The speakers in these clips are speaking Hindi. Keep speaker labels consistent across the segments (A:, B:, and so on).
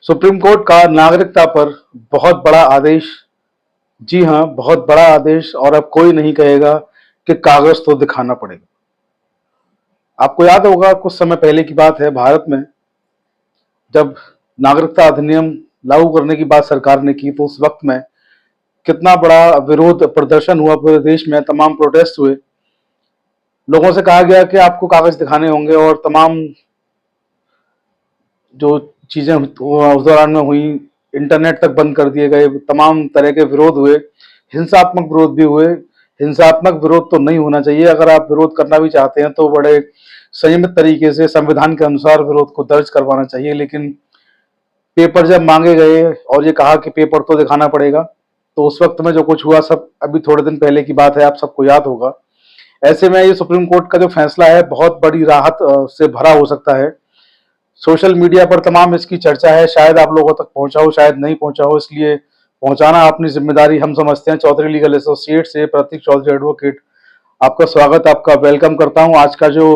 A: सुप्रीम कोर्ट का नागरिकता पर बहुत बड़ा आदेश। जी हाँ, बहुत बड़ा आदेश। और अब कोई नहीं कहेगा कि कागज तो दिखाना पड़ेगा। आपको याद होगा, कुछ समय पहले की बात है, भारत में जब नागरिकता अधिनियम लागू करने की बात सरकार ने की तो उस वक्त में कितना बड़ा विरोध प्रदर्शन हुआ पूरे देश में, तमाम प्रोटेस्ट हुए। लोगों से कहा गया कि आपको कागज दिखाने होंगे और तमाम जो चीजें उस दौरान में हुई, इंटरनेट तक बंद कर दिए गए, तमाम तरह के विरोध हुए, हिंसात्मक विरोध भी हुए। हिंसात्मक विरोध तो नहीं होना चाहिए। अगर आप विरोध करना भी चाहते हैं तो बड़े संयमित तरीके से संविधान के अनुसार विरोध को दर्ज करवाना चाहिए। लेकिन पेपर जब मांगे गए और ये कहा कि पेपर तो दिखाना पड़ेगा, तो उस वक्त में जो कुछ हुआ सब अभी थोड़े दिन पहले की बात है, आप सबको याद होगा। ऐसे में ये सुप्रीम कोर्ट का जो फैसला है बहुत बड़ी राहत से भरा हो सकता है। सोशल मीडिया पर तमाम इसकी चर्चा है, शायद आप लोगों तक पहुंचा हो, शायद नहीं पहुंचा हो, इसलिए पहुंचाना अपनी जिम्मेदारी हम समझते हैं। चौधरी लीगल एसोसिएट से प्रतीक चौधरी एडवोकेट आपका स्वागत, आपका वेलकम करता हूं। आज का जो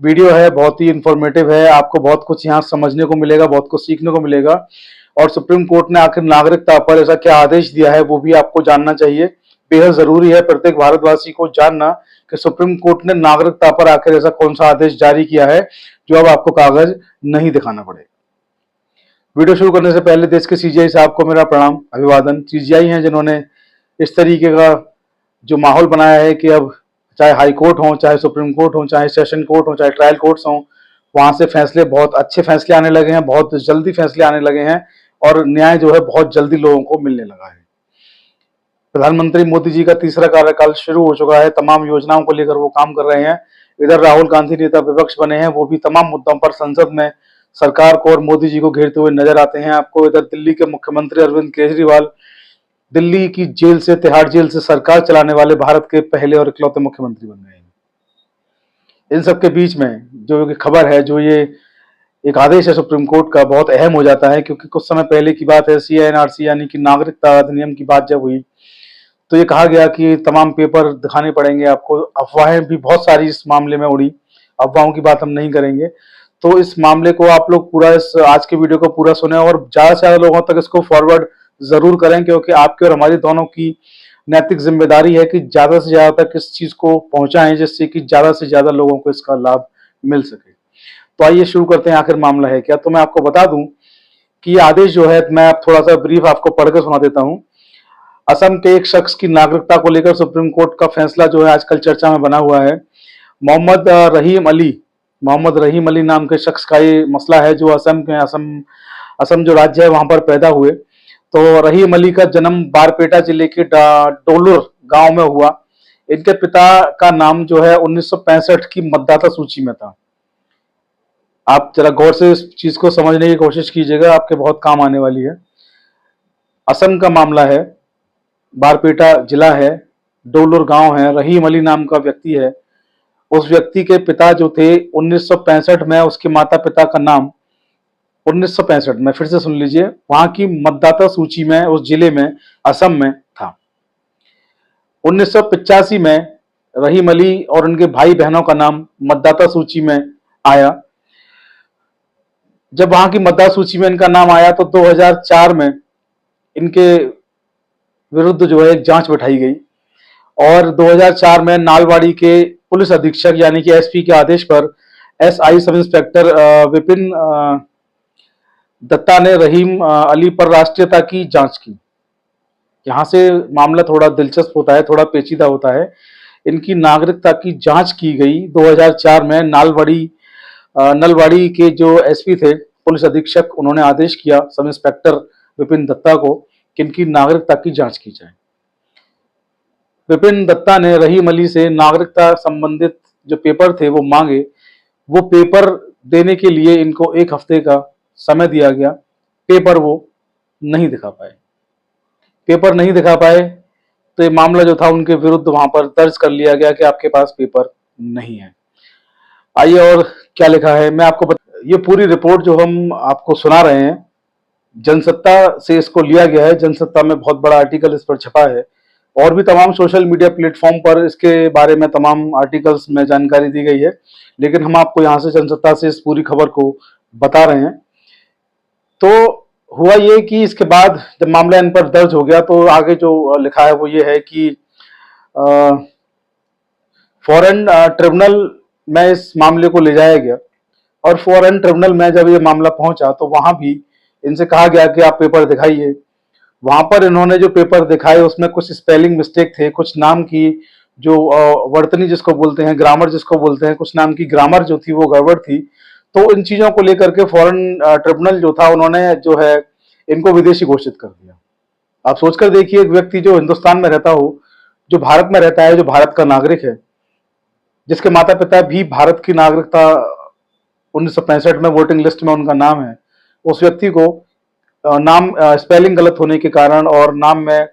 A: वीडियो है बहुत ही इंफॉर्मेटिव है, आपको बहुत कुछ यहाँ समझने को मिलेगा, बहुत कुछ सीखने को मिलेगा। और सुप्रीम कोर्ट ने आखिर नागरिकता पर ऐसा क्या आदेश दिया है वो भी आपको जानना चाहिए। बेहद जरूरी है प्रत्येक भारतवासी को जानना कि सुप्रीम कोर्ट ने नागरिकता पर आखिर ऐसा कौन सा आदेश जारी किया है जो अब आपको कागज नहीं दिखाना पड़ेगा। वीडियो शुरू करने से पहले देश के सीजीआई साहब को मेरा प्रणाम, अभिवादन। सीजीआई हैं जिन्होंने इस तरीके का जो माहौल बनाया है कि अब चाहे हाई कोर्ट हो, चाहे सुप्रीम कोर्ट हो, चाहे सेशन कोर्ट हो, चाहे ट्रायल कोर्ट्स हो, वहां से फैसले, बहुत अच्छे फैसले आने लगे हैं, बहुत जल्दी फैसले आने लगे हैं और न्याय जो है बहुत जल्दी लोगों को मिलने लगा है। प्रधानमंत्री मोदी जी का तीसरा कार्यकाल शुरू हो चुका है, तमाम योजनाओं को लेकर वो काम कर रहे हैं। इधर राहुल गांधी नेता विपक्ष बने हैं, वो भी तमाम मुद्दों पर संसद में सरकार को और मोदी जी को घेरते हुए नजर आते हैं आपको। इधर दिल्ली के मुख्यमंत्री अरविंद केजरीवाल दिल्ली की जेल से, तिहाड़ जेल से सरकार चलाने वाले भारत के पहले और इकलौते मुख्यमंत्री बन गए हैं। इन सब के बीच में जो खबर है, जो ये एक आदेश है सुप्रीम कोर्ट का, बहुत अहम हो जाता है क्योंकि कुछ समय पहले की बात है, सीएनआरसी यानी कि नागरिकता अधिनियम की बात जब हुई तो ये कहा गया कि तमाम पेपर दिखाने पड़ेंगे आपको। अफवाहें भी बहुत सारी इस मामले में उड़ी, अफवाहों की बात हम नहीं करेंगे। तो इस मामले को आप लोग पूरा, इस आज के वीडियो को पूरा सुने और ज्यादा से ज्यादा लोगों तक इसको फॉरवर्ड जरूर करें, क्योंकि आपके और हमारी दोनों की नैतिक जिम्मेदारी है कि ज्यादा से ज्यादा तक इस चीज को पहुंचाएं, जिससे कि ज्यादा से ज्यादा लोगों को इसका लाभ मिल सके। तो आइए शुरू करते हैं, आखिर मामला है क्या। तो मैं आपको बता दूं कि ये आदेश जो है, मैं थोड़ा सा ब्रीफ आपको पढ़कर सुना देता हूं। असम के एक शख्स की नागरिकता को लेकर सुप्रीम कोर्ट का फैसला जो है आजकल चर्चा में बना हुआ है। मोहम्मद रहीम अली नाम के शख्स का ये मसला है, जो असम जो राज्य है वहां पर पैदा हुए। तो रहीम अली का जन्म बारपेटा जिले के डोलुर गांव में हुआ। इनके पिता का नाम जो है 1965 की मतदाता सूची में था। आप जरा गौर से इस चीज को समझने की कोशिश कीजिएगा, आपके बहुत काम आने वाली है। असम का मामला है, बारपेटा जिला है, डोलुर गांव है, रहीम अली नाम का व्यक्ति है। उस व्यक्ति के पिता जो थे 1965 में, उसके माता पिता का नाम 1965 में, फिर से सुन लीजिए, वहां की मतदाता सूची में उस जिले में, असम में था। 1985 में रहीम अली और उनके भाई बहनों का नाम मतदाता सूची में आया। जब वहां की मतदाता सूची में इनका नाम आया तो 2004 में इनके विरुद्ध जो है एक जांच बैठाई गई और 2004 में नालवाड़ी के पुलिस अधीक्षक यानी कि एसपी के आदेश पर SI sub inspector Vipin Dutta ने रहीम अली पर राष्ट्रीयता की जांच की। यहां से मामला थोड़ा दिलचस्प होता है, थोड़ा पेचीदा होता है। इनकी नागरिकता की जांच की गई 2004 में। नलवाड़ी के जो एसपी थे, पुलिस अधीक्षक, उन्होंने आदेश किया सब इंस्पेक्टर विपिन दत्ता को कि इनकी नागरिकता की जांच की जाए। विपिन दत्ता ने रहीम अली से नागरिकता संबंधित जो पेपर थे वो मांगे। वो पेपर देने के लिए इनको 1 हफ्ते का समय दिया गया। पेपर वो नहीं दिखा पाए तो ये मामला जो था उनके विरुद्ध वहां पर दर्ज कर लिया गया कि आपके पास पेपर नहीं है। आइए और क्या लिखा है मैं आपको ये पूरी रिपोर्ट जो हम आपको सुना रहे हैं, जनसत्ता से इसको लिया गया है। जनसत्ता में बहुत बड़ा आर्टिकल इस पर छपा है और भी तमाम सोशल मीडिया प्लेटफॉर्म पर इसके बारे में तमाम आर्टिकल्स में जानकारी दी गई है, लेकिन हम आपको यहाँ से जनसत्ता से इस पूरी खबर को बता रहे हैं। तो हुआ ये कि इसके बाद जब मामला इन पर दर्ज हो गया तो आगे जो लिखा है वो ये है कि फॉरेन ट्रिब्यूनल में इस मामले को ले जाया गया, और फॉरेन ट्रिब्यूनल में जब ये मामला पहुंचा तो वहां भी इनसे कहा गया कि आप पेपर दिखाइए। वहां पर इन्होंने जो पेपर दिखाए उसमें कुछ स्पेलिंग मिस्टेक थे, कुछ नाम की जो वर्तनी जिसको बोलते हैं, ग्रामर जिसको बोलते हैं, कुछ नाम की ग्रामर जो थी वो गड़बड़ थी। तो इन चीजों को लेकर के फॉरेन ट्रिब्यूनल जो था उन्होंने जो है इनको विदेशी घोषित कर दिया। आप सोचकर देखिए, एक व्यक्ति जो हिंदुस्तान में रहता हो, जो भारत में रहता है, जो भारत का नागरिक है, जिसके माता पिता भी भारत की नागरिकता 1965 में वोटिंग लिस्ट में उनका नाम है, उस व्यक्ति को नाम स्पेलिंग गलत होने के कारण और नाम में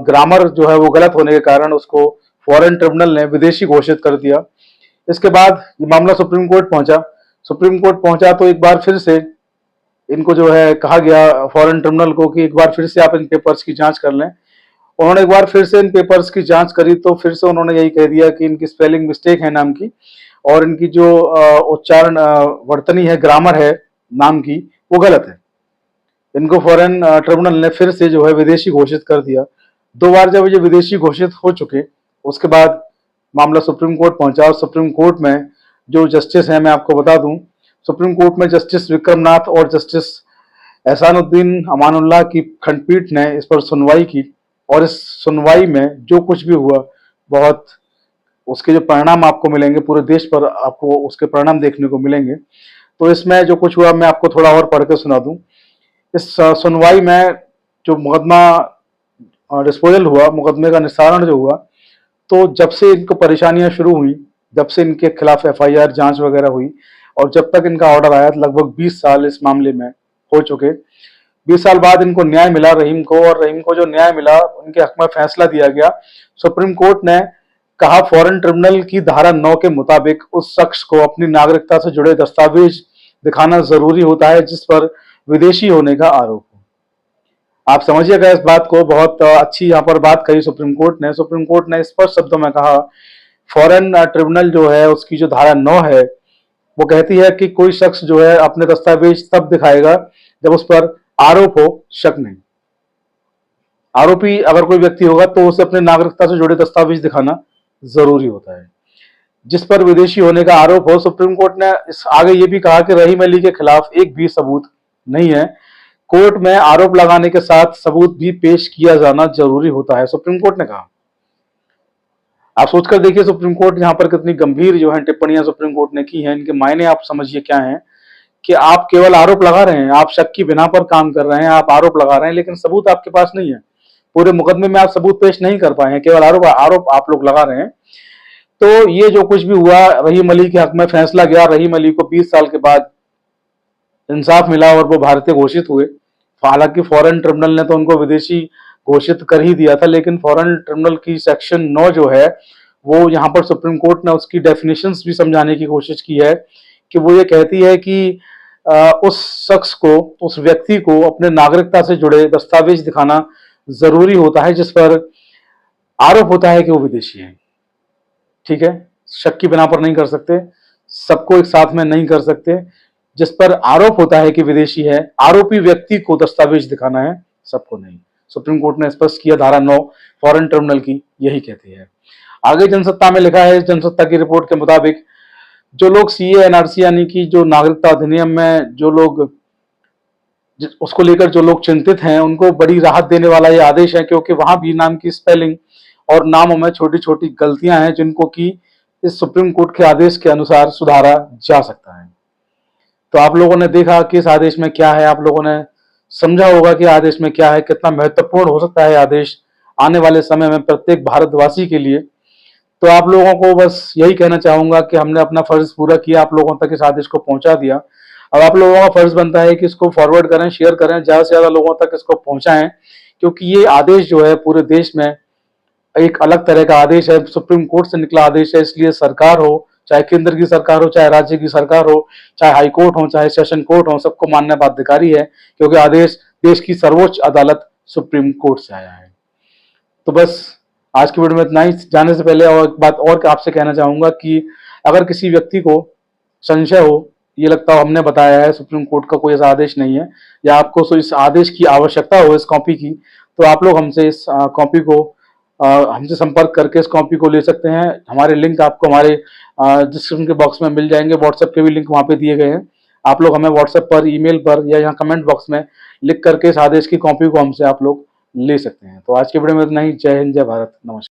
A: ग्रामर जो है वो गलत होने के कारण उसको फॉरेन ट्रिब्यूनल ने विदेशी घोषित कर दिया। इसके बाद ये मामला सुप्रीम कोर्ट पहुंचा। सुप्रीम कोर्ट पहुंचा तो एक बार फिर से इनको जो है कहा गया फॉरेन ट्रिब्यूनल को कि एक बार फिर से आप इन पेपर्स की जांच कर लें। उन्होंने एक बार फिर से इन पेपर्स की जांच करी तो फिर से उन्होंने यही कह दिया कि इनकी स्पेलिंग मिस्टेक है नाम की, और इनकी जो उच्चारण वर्तनी है, ग्रामर है नाम की, वो गलत है। इनको फॉरेन ट्रिब्यूनल ने फिर से जो है विदेशी घोषित कर दिया। 2 बार जब ये विदेशी घोषित हो चुके, उसके बाद मामला सुप्रीम कोर्ट पहुंचा, और सुप्रीम कोर्ट में जो जस्टिस हैं मैं आपको बता दूं, सुप्रीम कोर्ट में जस्टिस विक्रमनाथ और जस्टिस एहसानुद्दीन अमानुल्लाह की खंडपीठ ने इस पर सुनवाई की, और इस सुनवाई में जो कुछ भी हुआ, बहुत उसके जो परिणाम आपको मिलेंगे, पूरे देश पर आपको उसके परिणाम देखने को मिलेंगे। तो इसमें जो कुछ हुआ मैं आपको थोड़ा और पढ़ के सुना दूं। इस सुनवाई में जो मुकदमा डिस्पोजल हुआ, मुकदमे का निस्तारण जो हुआ, तो जब से इनको परेशानियां शुरू हुई, जब से इनके खिलाफ एफआईआर जांच वगैरह हुई, और जब तक इनका ऑर्डर आया, लगभग 20 साल इस मामले में हो चुके। 20 साल बाद इनको न्याय मिला रहीम को, और रहीम को जो न्याय मिला उनके हक में फैसला दिया गया। सुप्रीम कोर्ट ने कहा फॉरेन ट्रिब्यूनल की धारा 9 के मुताबिक उस शख्स को अपनी नागरिकता से जुड़े दस्तावेज दिखाना जरूरी होता है जिस पर विदेशी होने का आरोप हो। आप समझिएगा इस बात को, बहुत अच्छी यहाँ पर बात कही सुप्रीम कोर्ट ने। सुप्रीम कोर्ट ने स्पष्ट शब्दों में कहा फॉरेन ट्रिब्यूनल जो है उसकी जो धारा 9 है वो कहती है कि कोई शख्स जो है अपने दस्तावेज तब दिखाएगा जब उस पर आरोप हो, शक नहीं। आरोपी अगर कोई व्यक्ति होगा तो उसे अपने नागरिकता से जुड़े दस्तावेज दिखाना जरूरी होता है। जिस पर विदेशी होने का आरोप हो, सुप्रीम कोर्ट ने इस आगे ये भी कहा कि रहीम अली के खिलाफ एक भी सबूत नहीं है, कोर्ट में आरोप लगाने के साथ सबूत भी पेश किया जाना जरूरी होता है, सुप्रीम कोर्ट ने कहा। आप सोचकर देखिए सुप्रीम कोर्ट यहाँ पर कितनी गंभीर जो है टिप्पणियां सुप्रीम कोर्ट ने की हैं, इनके मायने आप समझिए क्या हैं कि आप केवल आरोप लगा रहे हैं, आप शक की बिना पर काम कर रहे हैं, आप आरोप लगा रहे हैं, लेकिन सबूत आपके पास नहीं है। पूरे मुकदमे में आप सबूत पेश नहीं कर पाए हैं, केवल आरोप आरोप आप लोग लगा रहे हैं। तो ये जो कुछ भी हुआ, रहीम अली के हक में फैसला गया, रहीम अली को 20 साल के बाद इंसाफ मिला और वो भारतीय घोषित हुए। हालांकि फॉरेन ट्रिब्यूनल ने तो उनको विदेशी घोषित कर ही दिया था, लेकिन फॉरेन ट्रिब्यूनल की सेक्शन 9 जो है वो यहाँ पर सुप्रीम कोर्ट ने उसकी डेफिनेशंस भी समझाने की कोशिश की है कि वो ये कहती है कि उस शख्स को, उस व्यक्ति को अपने नागरिकता से जुड़े दस्तावेज दिखाना जरूरी होता है जिस पर आरोप होता है कि वो विदेशी है। ठीक है, शक की बिना पर नहीं कर सकते, सबको एक साथ में नहीं कर सकते। जिस पर आरोप होता है कि विदेशी है, आरोपी व्यक्ति को दस्तावेज दिखाना है, सबको नहीं। सुप्रीम कोर्ट ने स्पष्ट किया, धारा 9 फॉरेन ट्रिब्यूनल की यही कहती है। आगे जनसत्ता में लिखा है, जनसत्ता की रिपोर्ट के मुताबिक जो लोग सीए एनआरसी यानी कि जो नागरिकता अधिनियम में जो लोग उसको लेकर जो लोग चिंतित हैं उनको बड़ी राहत देने वाला ये आदेश है, क्योंकि वहां भी नाम की स्पेलिंग और नामों में छोटी छोटी गलतियां हैं जिनको कि इस सुप्रीम कोर्ट के आदेश के अनुसार सुधारा जा सकता है। तो आप लोगों ने देखा कि इस आदेश में क्या है, आप लोगों ने समझा होगा कि आदेश में क्या है, कितना महत्वपूर्ण हो सकता है आदेश आने वाले समय में प्रत्येक भारतवासी के लिए। तो आप लोगों को बस यही कहना चाहूंगा कि हमने अपना फर्ज पूरा किया, आप लोगों तक इस आदेश को पहुंचा दिया। अब आप लोगों का फर्ज बनता है कि इसको फॉरवर्ड करें, शेयर करें, ज्यादा से ज्यादा लोगों तक इसको पहुंचाएं, क्योंकि ये आदेश जो है पूरे देश में एक अलग तरह का आदेश है, सुप्रीम कोर्ट से निकला आदेश है। इसलिए सरकार हो, चाहे केंद्र की सरकार हो, चाहे राज्य की सरकार हो, चाहे हाई कोर्ट हो, चाहे सेशन कोर्ट हो, सबको मानना बाध्यकारी है, क्योंकि आदेश देश की सर्वोच्च अदालत सुप्रीम कोर्ट से आया है। तो बस आज की वीडियो में इतना ही। जाने से पहले और एक बात और आपसे कहना चाहूंगा कि अगर किसी व्यक्ति को संशय हो ये लगता हो हमने बताया है, सुप्रीम कोर्ट का कोई ऐसा आदेश नहीं है, या आपको इस आदेश की आवश्यकता हो इस कॉपी की, तो आप लोग हमसे इस कॉपी को हमसे संपर्क करके इस कॉपी को ले सकते हैं। हमारे लिंक आपको हमारे डिस्क्रिप्शन के बॉक्स में मिल जाएंगे, व्हाट्सएप के भी लिंक वहाँ पे दिए गए हैं। आप लोग हमें व्हाट्सएप पर, ईमेल पर या यहाँ कमेंट बॉक्स में लिख करके इस आदेश की कॉपी को हमसे आप लोग ले सकते हैं। तो आज के वीडियो में इतना ही। जय हिंद, जय भारत, नमस्कार।